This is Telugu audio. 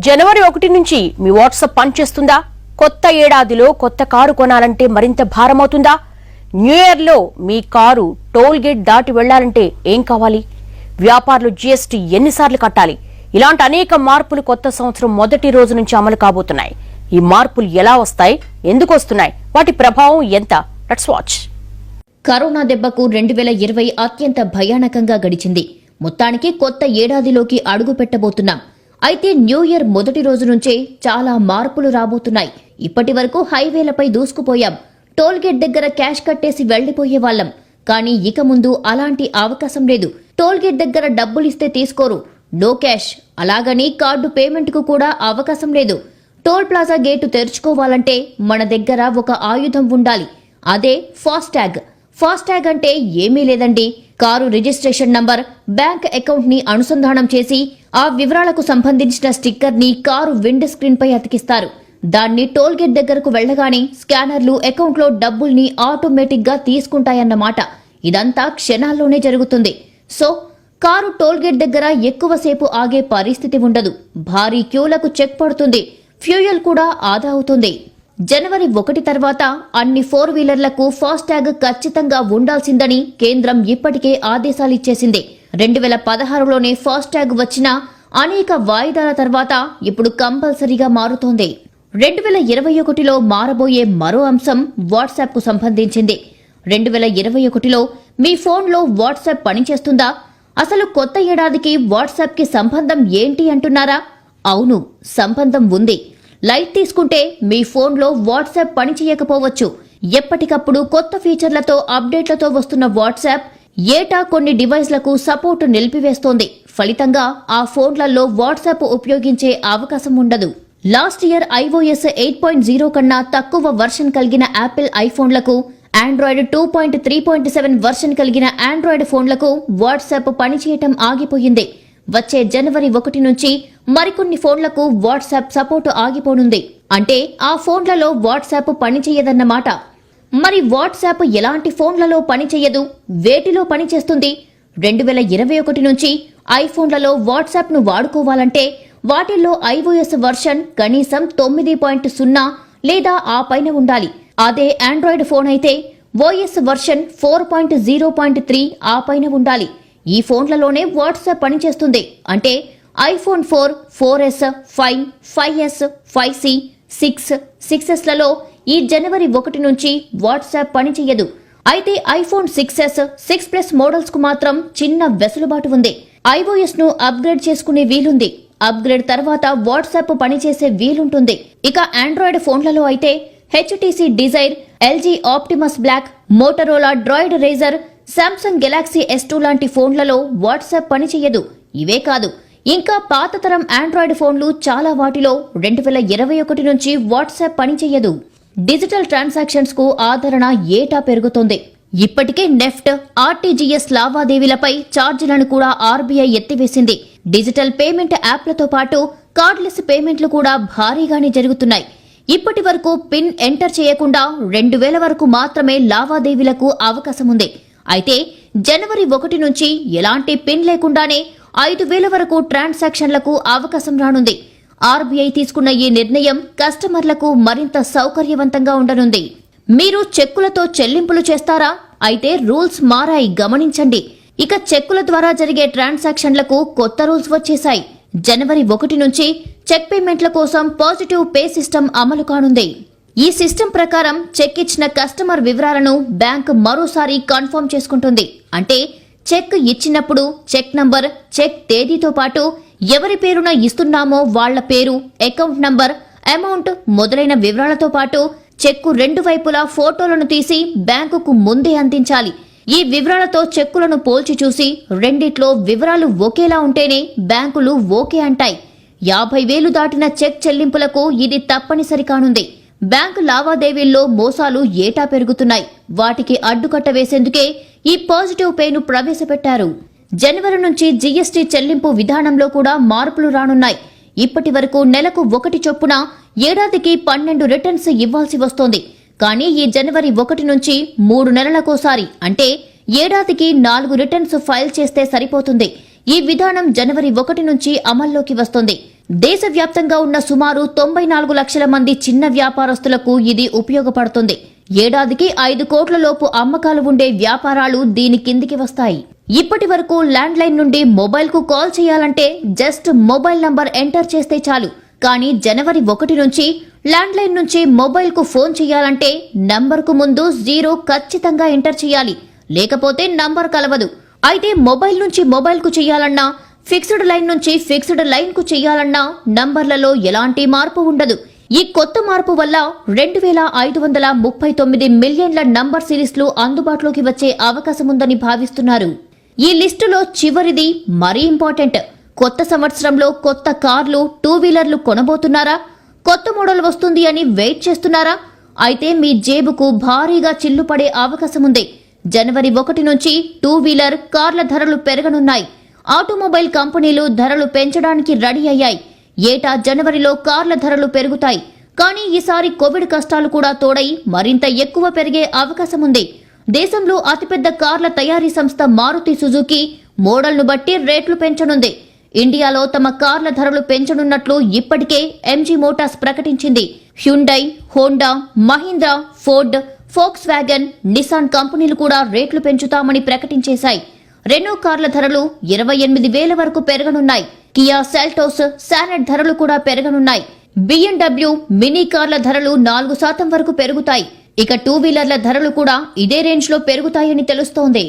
జనవరి 1 నుంచి మీ వాట్సాప్ పనిచేస్తుందా? కొత్త ఏడాదిలో కొత్త కారు కొనాలంటే మరింత భారమవుతుందా? న్యూ ఇయర్ లో మీ కారు టోల్ గేట్ దాటి వెళ్లాలంటే ఏం కావాలి? వ్యాపారులు జీఎస్టీ ఎన్నిసార్లు కట్టాలి? ఇలాంటి అనేక మార్పులు కొత్త సంవత్సరం మొదటి రోజు నుంచి అమలు కాబోతున్నాయి. ఈ మార్పులు ఎలా వస్తాయి, ఎందుకు వస్తున్నాయి, వాటి ప్రభావం ఎంత? Let's watch. కరోనా దెబ్బకు 2020 అత్యంత భయానకంగా గడిచింది. మొత్తానికి కొత్త ఏడాదిలోకి అడుగు పెట్టబోతున్నాం. అయితే న్యూ ఇయర్ మొదటి రోజు నుంచే చాలా మార్పులు రాబోతున్నాయి. ఇప్పటి వరకు హైవేలపై దూసుకుపోయాం. టోల్ గేట్ దగ్గర క్యాష్ కట్టేసి వెళ్లిపోయే వాళ్ళం. కానీ ఇక ముందు అలాంటి అవకాశం లేదు. టోల్ గేట్ దగ్గర డబ్బులిస్తే తీసుకోరు, నో క్యాష్. అలాగని కార్డు పేమెంట్ కు కూడా అవకాశం లేదు. టోల్ ప్లాజా గేటు తెరుచుకోవాలంటే మన దగ్గర ఒక ఆయుధం ఉండాలి. అదే ఫాస్టాగ్. ఫాస్టాగ్ అంటే ఏమీ లేదండి. Car registration number, bank account ని అనుసంధానం చేసి ఆ వివరాలకు సంబంధించిన స్టిక్కర్ ని కారు విండ్ స్క్రీన్ పై అతికిస్తారు. దాన్ని టోల్ గేట్ దగ్గరకు వెళ్లగానే స్కానర్లు అకౌంట్ లో డబ్బుల్ని ఆటోమేటిక్ గా తీసుకుంటాయన్నమాట. ఇదంతా క్షణాల్లోనే జరుగుతుంది. సో కారు టోల్ గేట్ దగ్గర ఎక్కువసేపు ఆగే పరిస్థితి ఉండదు. భారీ క్యూలకు చెక్ పడుతుంది. ఫ్యూయల్ కూడా ఆదా అవుతుంది. జనవరి 1 తర్వాత అన్ని 4 వీలర్లకు ఫాస్టాగ్ ఖచ్చితంగా ఉండాల్సిందని కేంద్రం ఇప్పటికే ఆదేశాలిచ్చేసింది. 2016లోనే ఫాస్టాగ్ వచ్చినా అనేక వాయిదాల తర్వాత ఇప్పుడు కంపల్సరీగా మారుతోంది. 2021లో మారబోయే మరో అంశం వాట్సాప్ కు సంబంధించింది. 2021లో మీ ఫోన్లో వాట్సాప్ పనిచేస్తుందా? అసలు కొత్త ఏడాదికి వాట్సాప్ కి సంబంధం ఏంటి అంటున్నారా? అవును, సంబంధం ఉంది. లైట్ తీసుకుంటే మీ ఫోన్లో వాట్సాప్ పనిచేయకపోవచ్చు. ఎప్పటికప్పుడు కొత్త ఫీచర్లతో అప్డేట్లతో వస్తున్న వాట్సాప్ ఏటా కొన్ని డివైస్లకు సపోర్టు నిలిపివేస్తోంది. ఫలితంగా ఆ ఫోన్లలో వాట్సాప్ ఉపయోగించే అవకాశం ఉండదు. లాస్ట్ ఇయర్ iOS 8.0 కన్నా తక్కువ వర్షన్ కలిగిన యాపిల్ ఐఫోన్లకు, ఆండ్రాయిడ్ 2.3.7 వర్షన్ కలిగిన ఆండ్రాయిడ్ ఫోన్లకు వాట్సాప్ పనిచేయటం ఆగిపోయింది. వచ్చే జనవరి 1 నుంచి మరికొన్ని ఫోన్లకు వాట్సాప్ సపోర్టు ఆగిపోనుంది. అంటే ఆ ఫోన్లలో వాట్సాప్ పనిచేయదన్నమాట. మరి వాట్సాప్ ఎలాంటి ఫోన్లలో పనిచేయదు, వేటిలో పనిచేస్తుంది? 2021 నుంచి ఐఫోన్లలో వాట్సాప్ ను వాడుకోవాలంటే వాటిల్లో iOS వర్షన్ కనీసం 9.0 లేదా ఆ పైన ఉండాలి. అదే ఆండ్రాయిడ్ ఫోన్ అయితే ఓఎస్ వర్షన్ 4.0.3 ఆ పైన ఉండాలి. ఈ ఫోన్లలోనే వాట్సాప్ పనిచేస్తుంది. అంటే ఐఫోన్ 4, 4S, 5, 5S, 5C, 6, 6Sలలో ఈ జనవరి 1 నుంచి వాట్సాప్ పనిచేయదు. అయితే ఐఫోన్ 6S, 6 ప్లస్ మోడల్స్ కు మాత్రం చిన్న వెసులుబాటు ఉంది. iOS ను అప్గ్రేడ్ చేసుకునే వీలుంది. అప్గ్రేడ్ తర్వాత వాట్సాప్ పనిచేసే వీలుంటుంది. ఇక ఆండ్రాయిడ్ ఫోన్లలో అయితే HTC Desire, LG Optimus black, Motorola Droid Razr, Samsung Galaxy S2 లాంటి ఫోన్లలో వాట్సాప్ పనిచేయదు. ఇవే కాదు, ఇంకా పాత తరం ఆండ్రాయిడ్ ఫోన్లు చాలా వాటిలో 2021 నుంచి వాట్సాప్ పనిచేయదు. డిజిటల్ ట్రాన్సాక్షన్స్ కు ఆదరణ ఏటా పెరుగుతోంది. ఇప్పటికే నెఫ్ట్, RTGS లావాదేవీలపై ఛార్జీలను కూడా RBI ఎత్తివేసింది. డిజిటల్ పేమెంట్ యాప్లతో పాటు కార్డ్లెస్ పేమెంట్లు కూడా భారీగానే జరుగుతున్నాయి. ఇప్పటి వరకు పిన్ ఎంటర్ చేయకుండా 2000 వరకు మాత్రమే లావాదేవీలకు అవకాశం ఉంది. అయితే జనవరి 1 నుంచి ఎలాంటి పిన్ లేకుండానే 5000 వరకు ట్రాన్సాక్షన్లకు అవకాశం రానుంది. RBI తీసుకున్న ఈ నిర్ణయం కస్టమర్లకు మరింత సౌకర్యవంతంగా ఉండనుంది. మీరు చెక్కులతో చెల్లింపులు చేస్తారా? అయితే రూల్స్ మారాయి, గమనించండి. ఇక చెక్కుల ద్వారా జరిగే ట్రాన్సాక్షన్లకు కొత్త రూల్స్ వచ్చేశాయి. జనవరి 1 నుంచి చెక్ పేమెంట్ల కోసం పాజిటివ్ పే సిస్టమ్ అమలు కానుంది. ఈ సిస్టమ్ ప్రకారం చెక్ ఇచ్చిన కస్టమర్ వివరాలను బ్యాంక్ మరోసారి కన్ఫర్మ్ చేసుకుంటుంది. అంటే చెక్ ఇచ్చినప్పుడు చెక్ నంబర్, చెక్ తేదీతో పాటు ఎవరి పేరున ఇస్తున్నామో వాళ్ల పేరు, అకౌంట్ నంబర్, అమౌంట్ మొదలైన వివరాలతో పాటు చెక్కు 2 వైపులా ఫోటోలను తీసి బ్యాంకుకు ముందే అందించాలి. ఈ వివరాలతో చెక్కులను పోల్చి చూసి రెండిట్లో వివరాలు ఒకేలా ఉంటేనే బ్యాంకులు ఓకే అంటాయి. 50,000 దాటిన చెక్ చెల్లింపులకు ఇది తప్పనిసరి కానుంది. బ్యాంకు లావాదేవీల్లో మోసాలు ఏటా పెరుగుతున్నాయి. వాటికి అడ్డుకట్ట వేసేందుకే ఈ పాజిటివ్ పేను ప్రవేశపెట్టారు. జనవరి నుంచి జీఎస్టీ చెల్లింపు విధానంలో కూడా మార్పులు రానున్నాయి. ఇప్పటి వరకు నెలకు 1 చొప్పున ఏడాదికి 12 రిటర్న్స్ ఇవ్వాల్సి వస్తోంది. కానీ ఈ జనవరి 1 నుంచి 3 నెలలకోసారి, అంటే ఏడాదికి 4 రిటర్న్స్ ఫైల్ చేస్తే సరిపోతుంది. ఈ విధానం జనవరి 1 నుంచి అమల్లోకి వస్తోంది. దేశవ్యాప్తంగా ఉన్న సుమారు 94 లక్షల మంది చిన్న వ్యాపారస్తులకు ఇది ఉపయోగపడుతుంది. ఏడాదికి 5 కోట్ల లోపు అమ్మకాలు ఉండే వ్యాపారాలు దీని కిందికి వస్తాయి. ఇప్పటి వరకు ల్యాండ్ లైన్ నుండి మొబైల్ కు కాల్ చేయాలంటే జస్ట్ మొబైల్ నంబర్ ఎంటర్ చేస్తే చాలు. కానీ జనవరి 1 నుంచి ల్యాండ్ లైన్ నుంచి మొబైల్ కు ఫోన్ చేయాలంటే నంబర్ కు ముందు 0 ఖచ్చితంగా ఎంటర్ చేయాలి, లేకపోతే నంబర్ కలవదు. అయితే మొబైల్ నుంచి మొబైల్ కు చేయాలన్నా, ఫిక్స్డ్ లైన్ నుంచి ఫిక్స్డ్ లైన్ కు చేయాలన్నా నంబర్లలో ఎలాంటి మార్పు ఉండదు. ఈ కొత్త మార్పు వల్ల 2539 మిలియన్ల నంబర్ సిరీస్లు అందుబాటులోకి వచ్చే అవకాశముందని భావిస్తున్నారు. ఈ లిస్టులో చివరిది మరీ ఇంపార్టెంట్. కొత్త సంవత్సరంలో కొత్త కార్లు, 2 వీలర్లు కొనబోతున్నారా? కొత్త మోడల్ వస్తుంది అని వెయిట్ చేస్తున్నారా? అయితే మీ జేబుకు భారీగా చిల్లు పడే అవకాశముంది. జనవరి 1 నుంచి 2 వీలర్ కార్ల ధరలు పెరగనున్నాయి. ఆటోమొబైల్ కంపెనీలు ధరలు పెంచడానికి రెడీ అయ్యాయి. ఏటా జనవరిలో కార్ల ధరలు పెరుగుతాయి. కానీ ఈసారి కోవిడ్ కష్టాలు కూడా తోడై మరింత ఎక్కువ పెరిగే అవకాశముంది. దేశంలో అతిపెద్ద కార్ల తయారీ సంస్థ మారుతి సుజుకి మోడల్ను బట్టి రేట్లు పెంచనుంది. ఇండియాలో తమ కార్ల ధరలు పెంచనున్నట్లు ఇప్పటికే ఎంజీ మోటార్స్ ప్రకటించింది. Hyundai, Honda, Mahindra, Ford, Volkswagen, Nissan కంపెనీలు కూడా రేట్లు పెంచుతామని ప్రకటించేశాయి. రెనో కార్ల ధరలు 28,000 వరకు పెరగనున్నాయి. కియా సెల్టోస్, సానెట్ ధరలు కూడా పెరగనున్నాయి. BMW, మినీ కార్ల ధరలు 4% వరకు పెరుగుతాయి. ఇక 2 వీలర్ల ధరలు కూడా ఇదే రేంజ్ లో పెరుగుతాయని తెలుస్తోంది.